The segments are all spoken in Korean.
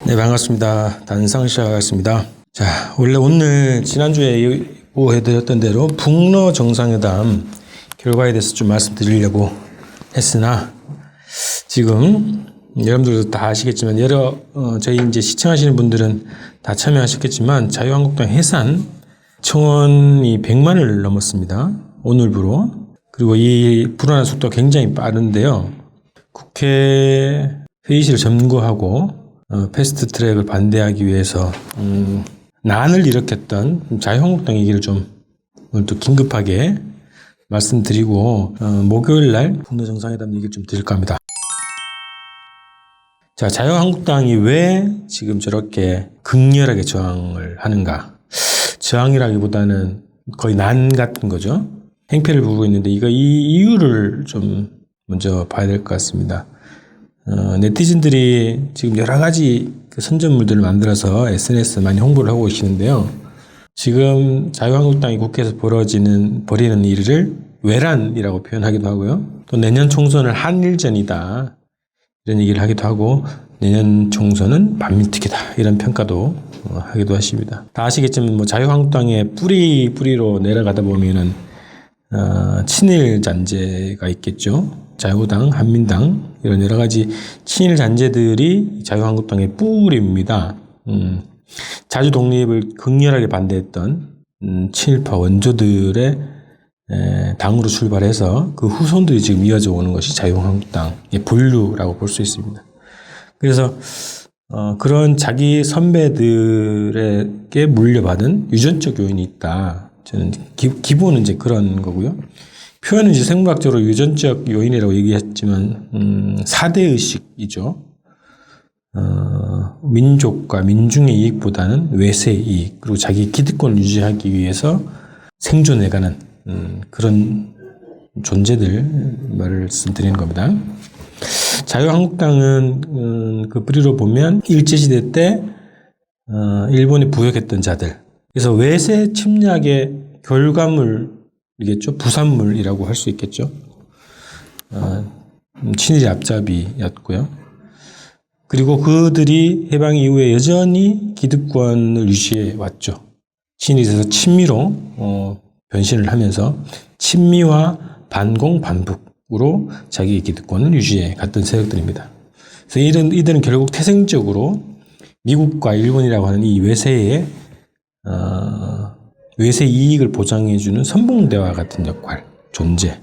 네, 반갑습니다. 단상 시작하겠습니다. 자, 원래 오늘 지난주에 예고해드렸던 대로 북러 정상회담 결과에 대해서 좀 말씀드리려고 했으나 지금 여러분들도 다 아시겠지만 저희 이제 시청하시는 분들은 다 참여하셨겠지만 자유한국당 해산 청원이 100만을 넘었습니다. 오늘부로. 그리고 이 불안한 속도가 굉장히 빠른데요. 국회 회의실을 점거하고 패스트 트랙을 반대하기 위해서 난을 일으켰던 자유한국당 얘기를 좀 오늘 또 긴급하게 말씀드리고 목요일 날 북러 정상회담 얘기를 좀 드릴까 합니다. 자, 자유한국당이 왜 지금 저렇게 극렬하게 저항을 하는가? 저항이라기보다는 거의 난 같은 거죠. 행패를 부르고 있는데 이 이유를 좀 먼저 봐야 될 것 같습니다. 네티즌들이 지금 여러 가지 그 선전물들을 만들어서 SNS에 많이 홍보를 하고 계시는데요. 지금 자유한국당이 국회에서 벌이는 일을 외란이라고 표현하기도 하고요. 또 내년 총선은 한일전이다. 이런 얘기를 하기도 하고 내년 총선은 반민특위다. 이런 평가도 하기도 하십니다. 다 아시겠지만 자유한국당의 뿌리로 내려가다 보면은 친일 잔재가 있겠죠. 자유당, 한민당 이런 여러 가지 친일 잔재들이 자유한국당의 뿌리입니다. 자주 독립을 극렬하게 반대했던 친일파 원조들의 당으로 출발해서 그 후손들이 지금 이어져 오는 것이 자유한국당의 본류라고 볼 수 있습니다. 그래서 그런 자기 선배들에게 물려받은 유전적 요인이 있다. 저는 기본은 이제 그런 거고요. 표현은 이제 생물학적으로 유전적 요인이라고 얘기했지만 4대 의식이죠. 민족과 민중의 이익보다는 외세의 이익 그리고 자기 기득권을 유지하기 위해서 생존해가는 그런 존재들 말씀드리는 겁니다. 자유한국당은 그 뿌리로 보면 일제시대 때 일본에 부역했던 자들, 그래서 외세 침략의 결과물이겠죠. 부산물이라고 할 수 있겠죠. 친일의 앞잡이였고요. 그리고 그들이 해방 이후에 여전히 기득권을 유지해 왔죠. 친일에서 친미로 변신을 하면서 친미와 반공 반북으로 자기의 기득권을 유지해 갔던 세력들입니다. 그래서 이들은 결국 태생적으로 미국과 일본이라고 하는 이 외세 이익을 보장해주는 선봉대와 같은 역할, 존재,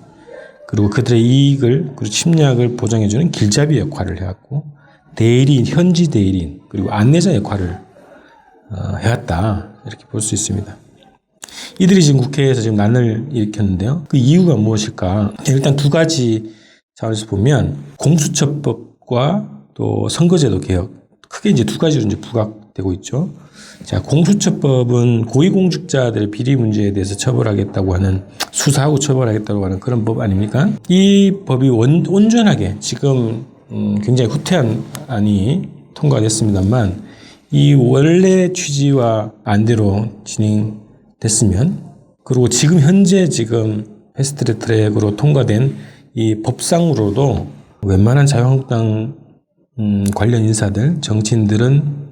그리고 그들의 이익을, 그리고 침략을 보장해주는 길잡이 역할을 해왔고, 대리인, 현지 대리인, 그리고 안내자 역할을 해왔다. 이렇게 볼 수 있습니다. 이들이 지금 국회에서 지금 난을 일으켰는데요. 그 이유가 무엇일까? 일단 두 가지 차원에서 보면, 공수처법과 또 선거제도 개혁, 크게 이제 두 가지로 이제 부각되고 있죠. 자, 공수처법은 고위공직자들의 비리 문제에 대해서 처벌하겠다고 하는, 수사하고 처벌하겠다고 하는 그런 법 아닙니까? 이 법이 온전하게 지금 굉장히 후퇴한 안이 통과됐습니다만 이 원래 취지와 반대로 진행됐으면, 그리고 지금 현재 패스트 트랙으로 통과된 이 법상으로도 웬만한 자유한국당 관련 인사들, 정치인들은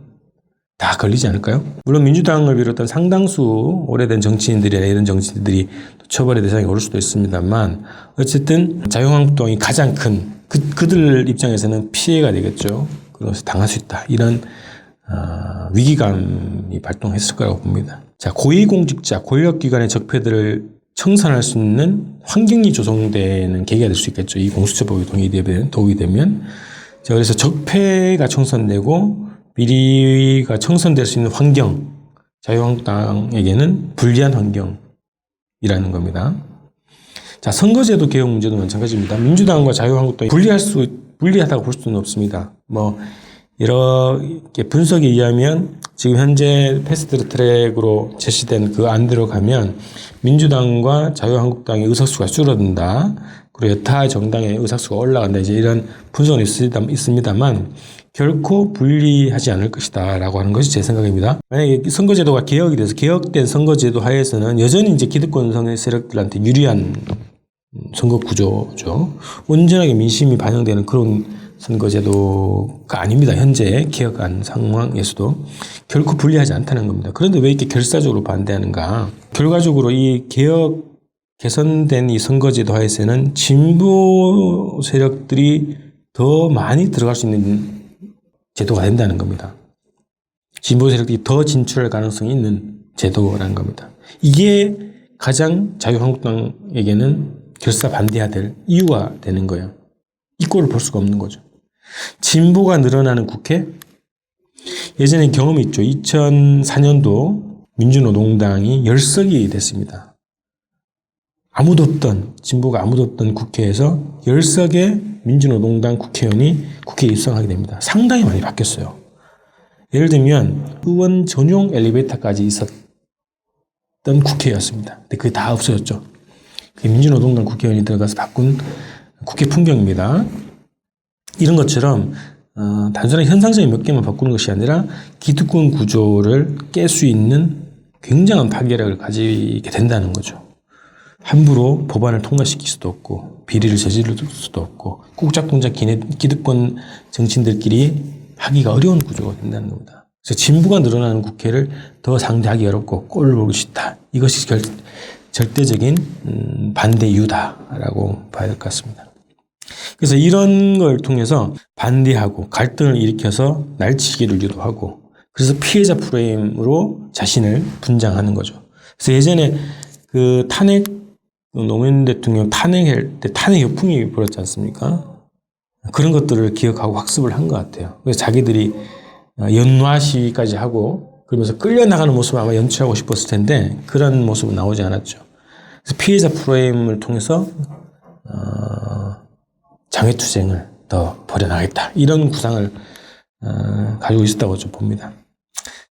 다 걸리지 않을까요? 물론 민주당을 비롯한 상당수 오래된 정치인들이나 이런 정치인들이 처벌의 대상에 오를 수도 있습니다만 어쨌든 자유한국당이 가장 큰 그들 입장에서는 피해가 되겠죠. 그래서 당할 수 있다. 이런 위기감이 발동했을 거라고 봅니다. 자, 고위공직자, 권력기관의 적폐들을 청산할 수 있는 환경이 조성되는 계기가 될 수 있겠죠. 이 공수처법이 도입이 되면. 자, 그래서 적폐가 청산되고 비리가 청산될 수 있는 환경, 자유한국당에게는 불리한 환경이라는 겁니다. 자, 선거제도 개혁 문제도 마찬가지입니다. 민주당과 자유한국당이 불리하다고 볼 수는 없습니다. 이렇게 분석에 의하면 지금 현재 패스트 트랙으로 제시된 그 안대로 가면 민주당과 자유한국당의 의석수가 줄어든다. 그리고 여타 정당의 의석수가 올라간다. 이제 이런 분석은 있습니다만 결코 불리하지 않을 것이다 라고 하는 것이 제 생각입니다. 만약에 선거제도가 개혁이 돼서 개혁된 선거제도 하에서는 여전히 이제 기득권 세력들한테 유리한 선거 구조죠. 온전하게 민심이 반영되는 그런 선거제도가 아닙니다. 현재 개혁안 상황에서도 결코 불리하지 않다는 겁니다. 그런데 왜 이렇게 결사적으로 반대하는가? 결과적으로 이 개선된 이 선거제도 하에서는 진보 세력들이 더 많이 들어갈 수 있는 제도가 된다는 겁니다. 진보 세력들이 더 진출할 가능성이 있는 제도라는 겁니다. 이게 가장 자유한국당에게는 결사 반대해야 될 이유가 되는 거예요. 이 꼴을 볼 수가 없는 거죠. 진보가 늘어나는 국회? 예전에 경험이 있죠. 2004년도 민주노동당이 10석이 됐습니다. 진보가 아무도 없던 국회에서 10석의 민주노동당 국회의원이 국회에 입성하게 됩니다. 상당히 많이 바뀌었어요. 예를 들면 의원 전용 엘리베이터까지 있었던 국회였습니다. 근데 그게 다 없어졌죠. 그게 민주노동당 국회의원이 들어가서 바꾼 국회 풍경입니다. 이런 것처럼 단순한 현상적인 몇 개만 바꾸는 것이 아니라 기득권 구조를 깰 수 있는 굉장한 파괴력을 가지게 된다는 거죠. 함부로 법안을 통과시킬 수도 없고 비리를 저지를 수도 없고 꾹짝꿍짝 기득권 정치인들끼리 하기가 어려운 구조가 된다는 겁니다. 그래서 진보가 늘어나는 국회를 더 상대하기 어렵고 꼴을 보기 쉽다. 이것이 절대적인 반대 이유다라고 봐야 될 것 같습니다. 그래서 이런 걸 통해서 반대하고 갈등을 일으켜서 날치기를 유도하고 그래서 피해자 프레임으로 자신을 분장하는 거죠. 그래서 예전에 그 노무현 대통령 탄핵할 때 탄핵 역풍이 불었지 않습니까? 그런 것들을 기억하고 학습을 한 것 같아요. 그래서 자기들이 연화 시위까지 하고 그러면서 끌려나가는 모습을 아마 연출하고 싶었을 텐데 그런 모습은 나오지 않았죠. 그래서 피해자 프레임을 통해서 장외투쟁을 더 벌여나가겠다. 이런 구상을 가지고 있었다고 좀 봅니다.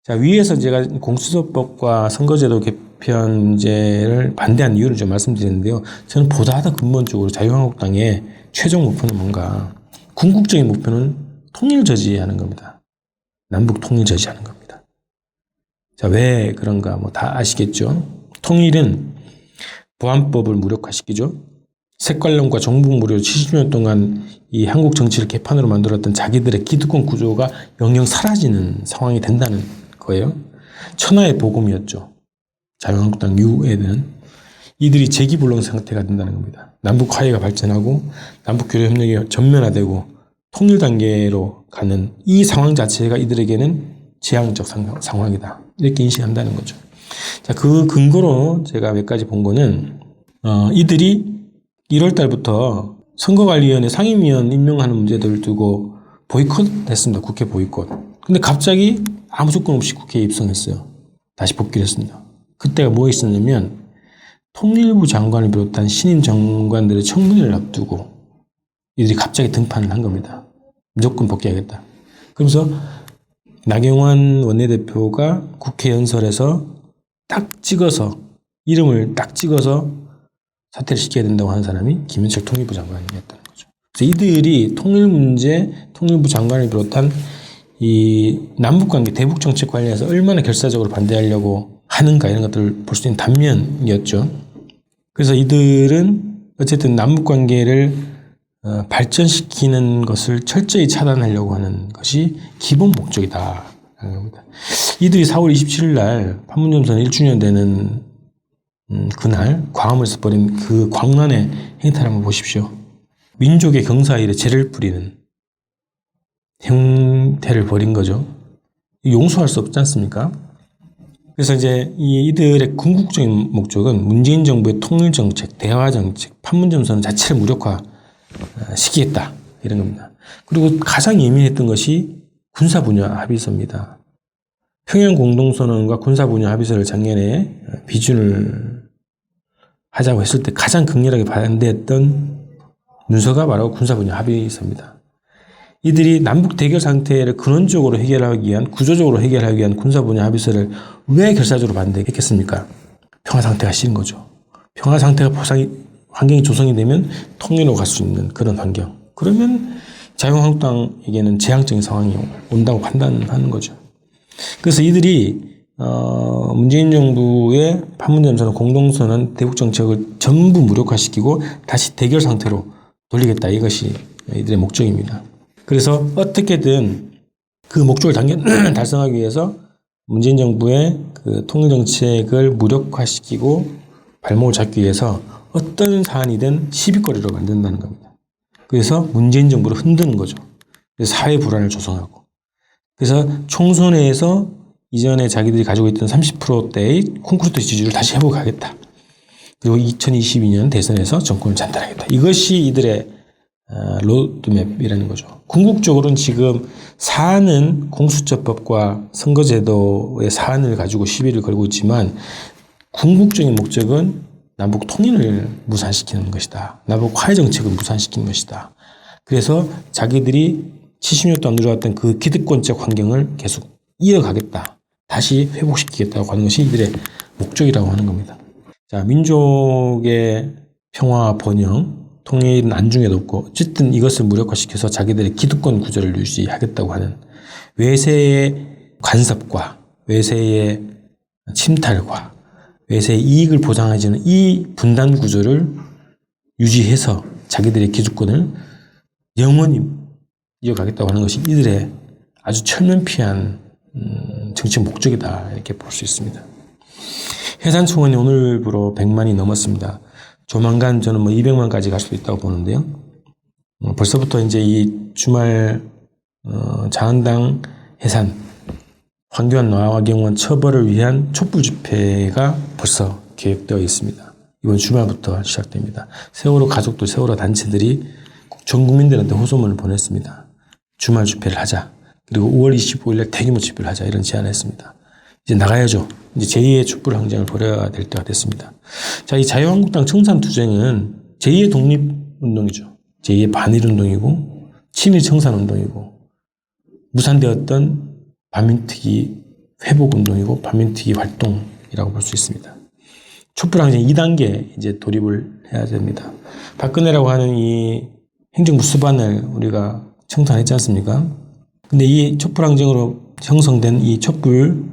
자, 위에서 제가 공수처법과 선거제도 개편 문제를 반대한 이유를 좀 말씀드렸는데요. 저는 보다 더 근본적으로 자유한국당의 최종 목표는 뭔가 궁극적인 목표는 통일 저지하는 겁니다. 남북 통일 저지하는 겁니다. 자, 왜 그런가 뭐 다 아시겠죠? 통일은 보안법을 무력화시키죠. 색깔론과 종북무료 70년 동안 이 한국 정치를 개판으로 만들었던 자기들의 기득권 구조가 영영 사라지는 상황이 된다는 거예요. 천하의 복음이었죠. 자유한국당 이후에는 이들이 재기불능 상태가 된다는 겁니다. 남북 화해가 발전하고 남북 교류 협력이 전면화되고 통일 단계로 가는 이 상황 자체가 이들에게는 재앙적 상황이다. 이렇게 인식한다는 거죠. 자, 그 근거로 제가 몇 가지 본 거는 이들이 1월 달부터 선거관리위원회 상임위원 임명하는 문제들을 두고 보이콧 했습니다. 국회 보이콧. 근데 갑자기 아무 조건 없이 국회에 입성했어요. 다시 복귀를 했습니다. 그때가 뭐 있었냐면 통일부 장관을 비롯한 신임 장관들의 청문회를 앞두고 이들이 갑자기 등판을 한 겁니다. 무조건 복귀하겠다. 그러면서 나경원 원내대표가 국회 연설에서 이름을 딱 찍어서 사퇴를 시켜야 된다고 하는 사람이 김현철 통일부 장관이었다는 거죠. 그래서 이들이 통일 문제, 통일부 장관을 비롯한 이 남북관계, 대북정책 관련해서 얼마나 결사적으로 반대하려고 하는가 이런 것들을 볼 수 있는 단면이었죠. 그래서 이들은 어쨌든 남북관계를 발전시키는 것을 철저히 차단하려고 하는 것이 기본 목적이다. 이들이 4월 27일 날 판문점선 1주년 되는 그날 광화문에서 벌인 그 광란의 행태를 한번 보십시오. 민족의 경사일에 죄를 뿌리는 행태를 벌인 거죠. 용서할 수 없지 않습니까? 그래서 이제 이들의 궁극적인 목적은 문재인 정부의 통일정책, 대화정책, 판문점선 자체를 무력화시키겠다 이런 겁니다. 그리고 가장 예민했던 것이 군사분야 합의서입니다. 평양 공동선언과 군사분야 합의서를 작년에 비준을 하자고 했을 때 가장 극렬하게 반대했던 문서가 바로 군사분야 합의서입니다. 이들이 남북 대결 상태를 근원적으로 해결하기 위한, 구조적으로 해결하기 위한 군사분야 합의서를 왜 결사적으로 반대했겠습니까? 평화 상태가 싫은 거죠. 평화 상태가 환경이 조성이 되면 통일로 갈 수 있는 그런 환경. 그러면 자유한국당에게는 재앙적인 상황이 온다고 판단하는 거죠. 그래서 이들이 문재인 정부의 판문점선언, 공동선언, 대북정책을 전부 무력화시키고 다시 대결 상태로 돌리겠다. 이것이 이들의 목적입니다. 그래서 어떻게든 그 목적을 달성하기 위해서 문재인 정부의 그 통일정책을 무력화시키고 발목을 잡기 위해서 어떤 사안이든 시비거리로 만든다는 겁니다. 그래서 문재인 정부를 흔드는 거죠. 그래서 사회 불안을 조성하고. 그래서 총선에서 이전에 자기들이 가지고 있던 30%대의 콘크리트 지지율을 다시 회복하겠다. 그리고 2022년 대선에서 정권을 잔달하겠다. 이것이 이들의 로드맵이라는 거죠. 궁극적으로는 지금 사안은 공수처법과 선거제도의 사안을 가지고 시비를 걸고 있지만 궁극적인 목적은 남북 통일을 무산시키는 것이다. 남북 화해 정책을 무산시키는 것이다. 그래서 자기들이 70년 동안 누려왔던 그 기득권적 환경을 계속 이어가겠다. 다시 회복시키겠다고 하는 것이 이들의 목적이라고 하는 겁니다. 자, 민족의 평화와 번영, 통일은 안중에도 없고 어쨌든 이것을 무력화시켜서 자기들의 기득권 구조를 유지하겠다고 하는 외세의 간섭과 외세의 침탈과 외세의 이익을 보장하지는 이 분단 구조를 유지해서 자기들의 기득권을 영원히 이어가겠다고 하는 것이 이들의 아주 철면피한 정치 목적이다 이렇게 볼 수 있습니다. 해산 청원이 오늘부로 100만이 넘었습니다. 조만간 저는 200만까지 갈 수도 있다고 보는데요. 벌써부터 이제 이 주말 자한당 해산, 황교안 노화경원 처벌을 위한 촛불 집회가 벌써 계획되어 있습니다. 이번 주말부터 시작됩니다. 세월호 가족들, 세월호 단체들이 전 국민들한테 호소문을 보냈습니다. 주말 집회를 하자. 그리고 5월 25일에 대규모 집회를 하자. 이런 제안을 했습니다. 이제 나가야죠. 이제 제2의 촛불 항쟁을 벌여야 될 때가 됐습니다. 자, 이 자유한국당 청산투쟁은 제2의 독립운동이죠. 제2의 반일운동이고, 친일 청산운동이고, 무산되었던 반민특위 회복운동이고, 반민특위 활동이라고 볼 수 있습니다. 촛불 항쟁 2단계 이제 돌입을 해야 됩니다. 박근혜라고 하는 이 행정부 수반을 우리가 청산했지 않습니까? 근데 이 촛불 항쟁으로 형성된 이 촛불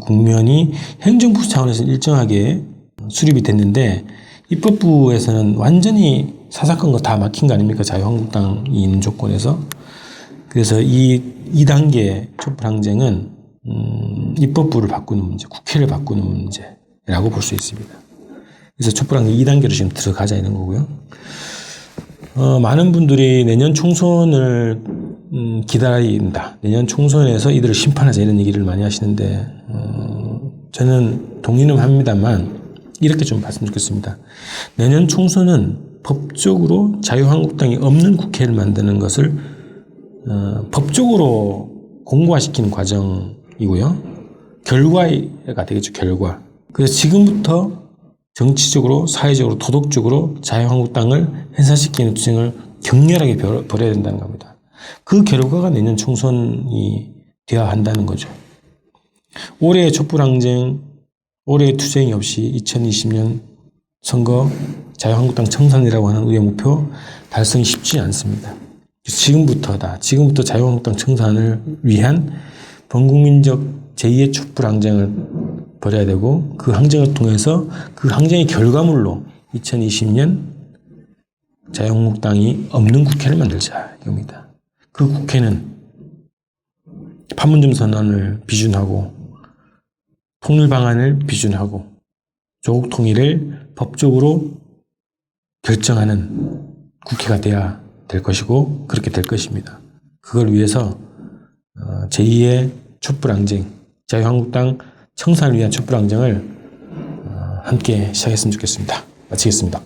국면이 행정부 차원에서 일정하게 수립이 됐는데 입법부에서는 완전히 사사건거 다 막힌 거 아닙니까? 자유한국당이 있는 조건에서. 그래서 이 2단계 촛불 항쟁은 입법부를 바꾸는 문제, 국회를 바꾸는 문제라고 볼 수 있습니다. 그래서 촛불 항쟁 2단계로 지금 들어가자 이런 거고요. 많은 분들이 내년 총선을 기다린다. 내년 총선에서 이들을 심판하자 이런 얘기를 많이 하시는데 저는 동의는 합니다만 이렇게 좀 봤으면 좋겠습니다. 내년 총선은 법적으로 자유한국당이 없는 국회를 만드는 것을 법적으로 공고화시키는 과정이고요. 결과가 되겠죠. 결과. 그래서 지금부터 정치적으로, 사회적으로, 도덕적으로 자유한국당을 해산시키는 투쟁을 격렬하게 벌여야 된다는 겁니다. 그 결과가 내년 총선이 되어야 한다는 거죠. 올해의 촛불항쟁, 올해의 투쟁이 없이 2020년 선거 자유한국당 청산이라고 하는 우리의 목표 달성이 쉽지 않습니다. 지금부터 자유한국당 청산을 위한 범국민적 제2의 촛불항쟁을 벌여야 되고 그 항쟁을 통해서 그 항쟁의 결과물로 2020년 자유한국당이 없는 국회를 만들자 이겁니다. 그 국회는 판문점 선언을 비준하고 통일 방안을 비준하고 조국 통일을 법적으로 결정하는 국회가 돼야 될 것이고 그렇게 될 것입니다. 그걸 위해서 제2의 촛불항쟁, 자유한국당 청산을 위한 촛불항쟁을 함께 시작했으면 좋겠습니다. 마치겠습니다.